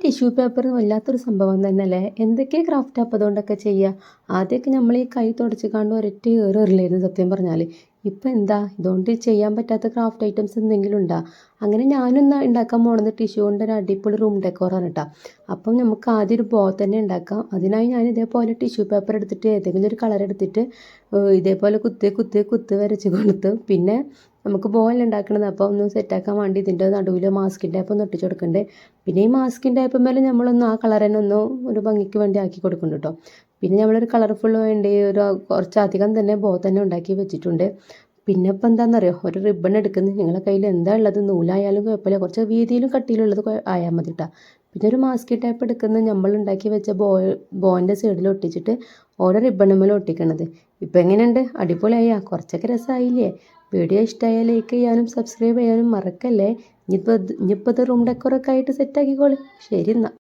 Tissue paper വല്ലാത്തൊരു സംഭവം തന്നെയല്ലേ. എന്തൊക്കെ ക്രാഫ്റ്റ് അപ്പം അതുകൊണ്ടൊക്കെ ചെയ്യുക. ആദ്യമൊക്കെ നമ്മൾ ഈ കൈ തുടച്ച് കണ്ട് ഒരൊറ്റ ഏറില്ലായിരുന്നു സത്യം പറഞ്ഞാൽ. ഇപ്പം എന്താ ഇതുകൊണ്ട് ചെയ്യാൻ പറ്റാത്ത ക്രാഫ്റ്റ് ഐറ്റംസ് എന്തെങ്കിലും ഉണ്ടോ? അങ്ങനെ ഞാനൊന്ന് ഉണ്ടാക്കാൻ പോണത് ടിഷ്യൂ കൊണ്ട് ഒരു അടിപൊളി റൂം ഡെക്കോറാണ് കേട്ടോ. അപ്പം നമുക്ക് ആദ്യം ഒരു ബോ തന്നെ ഉണ്ടാക്കാം. അതിനായി ഞാൻ ഇതേപോലെ ടിഷ്യൂ പേപ്പർ എടുത്തിട്ട് ഏതെങ്കിലും ഒരു കളർ എടുത്തിട്ട് ഇതേപോലെ കുത്തി വരച്ച് കൊടുത്തു. പിന്നെ നമുക്ക് ബോൾ ഉണ്ടാക്കണത് അപ്പോൾ ഒന്ന് സെറ്റാക്കാൻ വേണ്ടി ഇതിൻ്റെ നടുവിൽ മാസ്കിൻ്റെ ടേപ്പ് ഒന്ന് ഒട്ടിച്ച് കൊടുക്കണ്ടേ. പിന്നെ ഈ മാസ്കിൻ്റെ ടേപ്പ് മേലെ നമ്മളൊന്ന് ആ കളർ തന്നെ ഒന്ന് ഒരു ഭംഗിക്ക് വേണ്ടി ആക്കി കൊടുക്കുന്നുണ്ട് കേട്ടോ. പിന്നെ നമ്മളൊരു കളർഫുൾ വേണ്ടി ഒരു കുറച്ചധികം തന്നെ ബോ തന്നെ ഉണ്ടാക്കി വെച്ചിട്ടുണ്ട്. പിന്നെ ഇപ്പം എന്താണെന്നറിയോ, ഒരു റിബൺ എടുക്കുന്നത് നിങ്ങളുടെ കയ്യിൽ എന്താ ഉള്ളത്, നൂലായാലും കുഴപ്പമില്ല, കുറച്ച് വീതിയിലും കട്ടിയിലുള്ളത് ആയാൽ മതി കേട്ടോ. പിന്നെ ഒരു മാസ്കി ടൈപ്പ് എടുക്കുന്നത് നമ്മൾ ഉണ്ടാക്കി വെച്ച ബോൻ്റെ സൈഡിൽ ഒട്ടിച്ചിട്ട് ഓരോ റിബണുമ്മേൽ ഒട്ടിക്കണത്. ഇപ്പം എങ്ങനെയുണ്ട്, അടിപൊളിയായാ? കുറച്ചൊക്കെ രസമായില്ലേ? വീഡിയോ ഇഷ്ടമായാൽ ലൈക്ക് ചെയ്യാനും സബ്സ്ക്രൈബ് ചെയ്യാനും മറക്കല്ലേ. ഇനിയിപ്പോൾ ഇത് റൂം ഡെക്കോറൊക്കെ ആയിട്ട് സെറ്റാക്കിക്കോളി. ശരി എന്നാൽ.